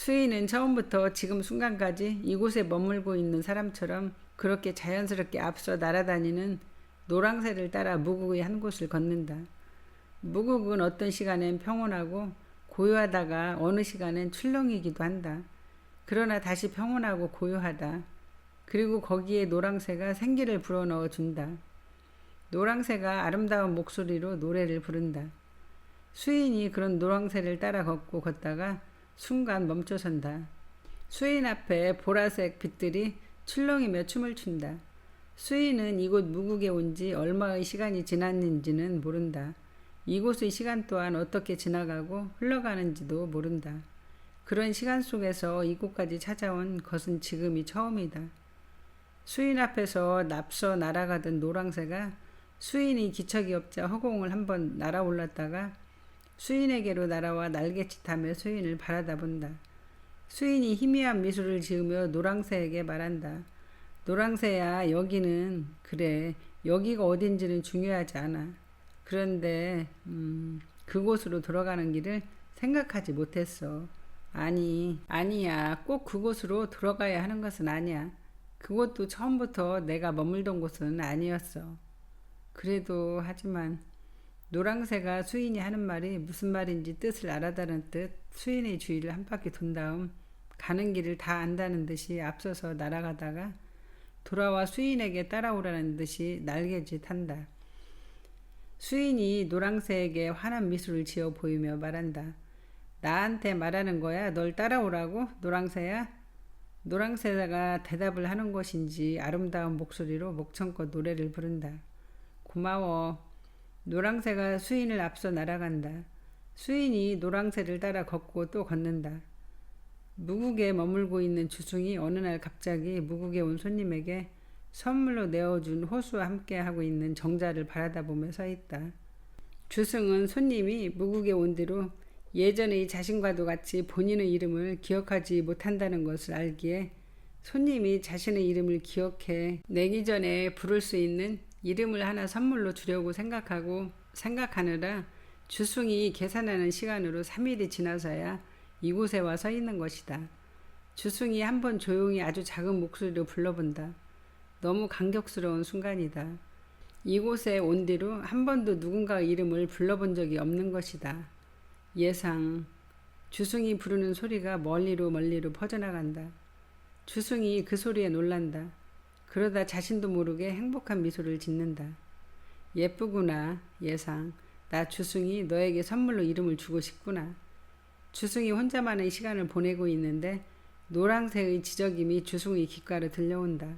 수인은 처음부터 지금 순간까지 이곳에 머물고 있는 사람처럼 그렇게 자연스럽게 앞서 날아다니는 노랑새를 따라 무국의 한 곳을 걷는다. 무국은 어떤 시간엔 평온하고 고요하다가 어느 시간엔 출렁이기도 한다. 그러나 다시 평온하고 고요하다. 그리고 거기에 노랑새가 생기를 불어넣어 준다. 노랑새가 아름다운 목소리로 노래를 부른다. 수인이 그런 노랑새를 따라 걷고 걷다가 순간 멈춰선다. 수인 앞에 보라색 빛들이 출렁이며 춤을 춘다. 수인은 이곳 무국에 온 지 얼마의 시간이 지났는지는 모른다. 이곳의 시간 또한 어떻게 지나가고 흘러가는지도 모른다. 그런 시간 속에서 이곳까지 찾아온 것은 지금이 처음이다. 수인 앞에서 납서 날아가던 노랑새가 수인이 기척이 없자 허공을 한번 날아올랐다가 수인에게로 날아와 날갯짓하며 수인을 바라다본다. 수인이 희미한 미소를 지으며 노랑새에게 말한다. 노랑새야, 여기는 그래. 여기가 어딘지는 중요하지 않아. 그런데 그곳으로 돌아가는 길을 생각하지 못했어. 아니야. 꼭 그곳으로 돌아가야 하는 것은 아니야. 그곳도 처음부터 내가 머물던 곳은 아니었어. 그래도 하지만 노랑새가 수인이 하는 말이 무슨 말인지 뜻을 알아다는 듯 수인의 주위를 한 바퀴 돈 다음 가는 길을 다 안다는 듯이 앞서서 날아가다가 돌아와 수인에게 따라오라는 듯이 날개짓한다. 수인이 노랑새에게 환한 미소를 지어 보이며 말한다. 나한테 말하는 거야? 널 따라오라고? 노랑새야? 노랑새가 대답을 하는 것인지 아름다운 목소리로 목청껏 노래를 부른다. 고마워. 노랑새가 수인을 앞서 날아간다. 수인이 노랑새를 따라 걷고 또 걷는다. 무국에 머물고 있는 주승이 어느 날 갑자기 무국에 온 손님에게 선물로 내어준 호수와 함께하고 있는 정자를 바라다보며 서 있다. 주승은 손님이 무국에 온 뒤로 예전의 자신과도 같이 본인의 이름을 기억하지 못한다는 것을 알기에 손님이 자신의 이름을 기억해 내기 전에 부를 수 있는 이름을 하나 선물로 주려고 생각하느라 주승이 계산하는 시간으로 3일이 지나서야 이곳에 와 서 있는 것이다. 주승이 한번 조용히 아주 작은 목소리로 불러본다. 너무 감격스러운 순간이다. 이곳에 온 뒤로 한 번도 누군가의 이름을 불러본 적이 없는 것이다. 예상. 주승이 부르는 소리가 멀리로 퍼져나간다. 주승이 그 소리에 놀란다. 그러다 자신도 모르게 행복한 미소를 짓는다. 예쁘구나. 예상. 나 주승이 너에게 선물로 이름을 주고 싶구나. 주승이 혼자만의 시간을 보내고 있는데 노랑새의 지저귀이 주승의 귓가로 들려온다.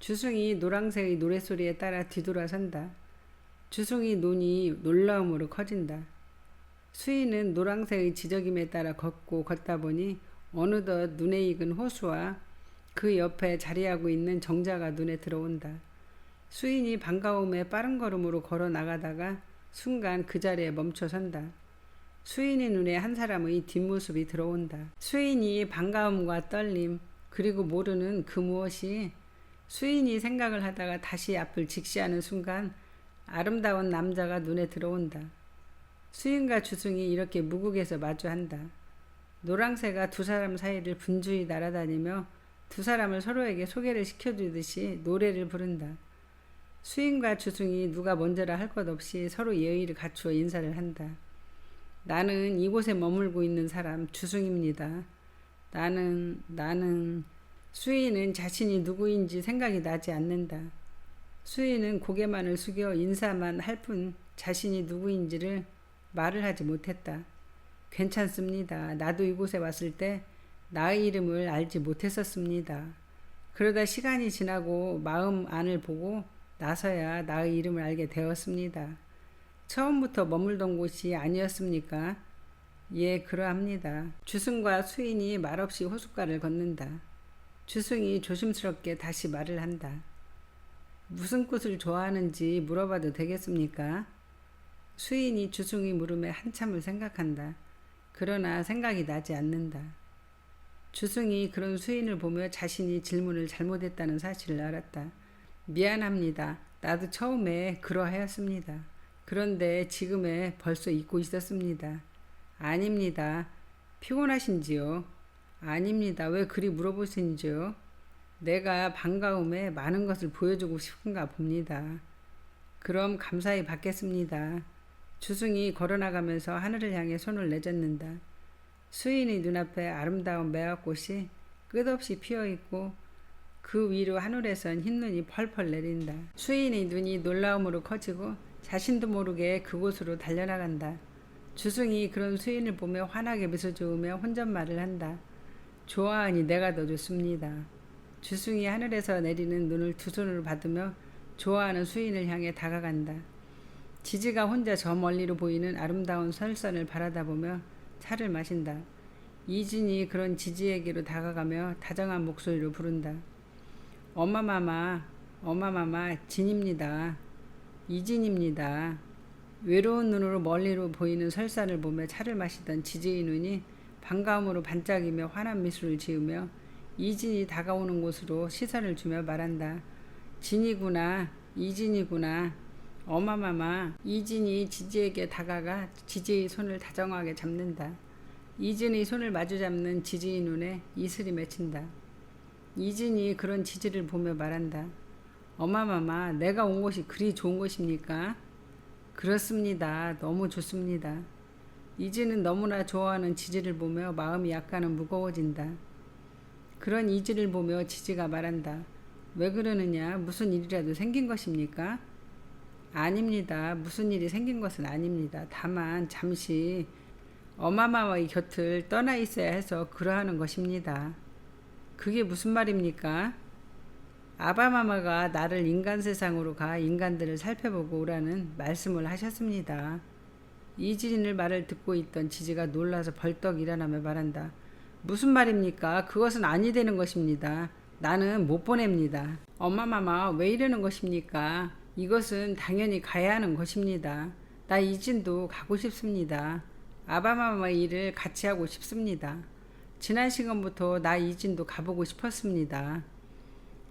주승이 노랑새의 노랫소리에 따라 뒤돌아선다. 주승의 눈이 놀라움으로 커진다. 수인은 노랑새의 지저귀에 따라 걷다 보니 어느덧 눈에 익은 호수와 그 옆에 자리하고 있는 정자가 눈에 들어온다. 수인이 반가움에 빠른 걸음으로 걸어 나가다가 순간 그 자리에 멈춰선다. 수인의 눈에 한 사람의 뒷모습이 들어온다. 수인이 반가움과 떨림 그리고 모르는 그 무엇이 수인이 생각을 하다가 다시 앞을 직시하는 순간 아름다운 남자가 눈에 들어온다. 수인과 주승이 이렇게 무국에서 마주한다. 노랑새가 두 사람 사이를 분주히 날아다니며 두 사람을 서로에게 소개를 시켜주듯이 노래를 부른다. 수인과 주승이 누가 먼저라 할 것 없이 서로 예의를 갖추어 인사를 한다. 나는 이곳에 머물고 있는 사람 주승입니다. 나는 수인은 자신이 누구인지 생각이 나지 않는다. 수인은 고개만을 숙여 인사만 할 뿐 자신이 누구인지를 말을 하지 못했다. 괜찮습니다. 나도 이곳에 왔을 때 나의 이름을 알지 못했었습니다. 그러다 시간이 지나고 마음 안을 보고 나서야 나의 이름을 알게 되었습니다. 처음부터 머물던 곳이 아니었습니까? 예, 그러합니다. 주승과 수인이 말없이 호숫가를 걷는다. 주승이 조심스럽게 다시 말을 한다. 무슨 꽃을 좋아하는지 물어봐도 되겠습니까? 수인이 주승의 물음에 한참을 생각한다. 그러나 생각이 나지 않는다. 주승이 그런 수인을 보며 자신이 질문을 잘못했다는 사실을 알았다. 미안합니다. 나도 처음에 그러하였습니다. 그런데 지금에 벌써 잊고 있었습니다. 아닙니다. 피곤하신지요? 아닙니다. 왜 그리 물어보시는지요? 내가 반가움에 많은 것을 보여주고 싶은가 봅니다. 그럼 감사히 받겠습니다. 주승이 걸어나가면서 하늘을 향해 손을 내젓는다. 수인의 눈앞에 아름다운 매화꽃이 끝없이 피어있고 그 위로 하늘에선 흰눈이 펄펄 내린다. 수인의 눈이 놀라움으로 커지고 자신도 모르게 그곳으로 달려나간다. 주승이 그런 수인을 보며 환하게 미소 지으며 혼잣말을 한다. 좋아하니 내가 더 좋습니다. 주승이 하늘에서 내리는 눈을 두 손으로 받으며 좋아하는 수인을 향해 다가간다. 지지가 혼자 저 멀리로 보이는 아름다운 설산을 바라다보며 차를 마신다. 이진이 그런 지지에게로 다가가며 다정한 목소리로 부른다. 엄마마마, 엄마마마, 진입니다. 이진입니다. 외로운 눈으로 멀리로 보이는 설산을 보며 차를 마시던 지지의 눈이 반가움으로 반짝이며 환한 미소를 지으며 이진이 다가오는 곳으로 시선을 주며 말한다. 진이구나, 이진이구나. 엄마마마. 이진이 지지에게 다가가 지지의 손을 다정하게 잡는다. 이진의 손을 마주 잡는 지지의 눈에 이슬이 맺힌다. 이진이 그런 지지를 보며 말한다. 엄마마마, 내가 온 곳이 그리 좋은 곳입니까? 그렇습니다. 너무 좋습니다. 이진은 너무나 좋아하는 지지를 보며 마음이 약간은 무거워진다. 그런 이지를 보며 지지가 말한다. 왜 그러느냐? 무슨 일이라도 생긴 것입니까? 아닙니다. 무슨 일이 생긴 것은 아닙니다. 다만 잠시 엄마마마의 곁을 떠나 있어야 해서 그러하는 것입니다. 그게 무슨 말입니까? 아바마마가 나를 인간 세상으로 가 인간들을 살펴보고 오라는 말씀을 하셨습니다. 이진의 말을 듣고 있던 지지가 놀라서 벌떡 일어나며 말한다. 무슨 말입니까? 그것은 아니 되는 것입니다. 나는 못 보냅니다. 엄마마마 왜 이러는 것입니까? 이것은 당연히 가야 하는 것입니다. 나 이진도 가고 싶습니다. 아바마마의 일을 같이 하고 싶습니다. 지난 시간부터 나 이진도 가보고 싶었습니다.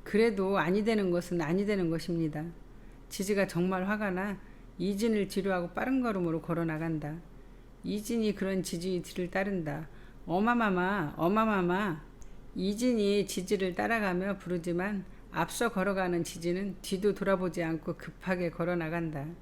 그래도 아니 되는 것은 아니 되는 것입니다. 지지가 정말 화가 나 이진을 뒤로하고 빠른 걸음으로 걸어 나간다. 이진이 그런 지지의 뒤를 따른다. 어마마마, 어마마마. 이진이 지지를 따라가며 부르지만 앞서 걸어가는 지지는 뒤도 돌아보지 않고 급하게 걸어 나간다.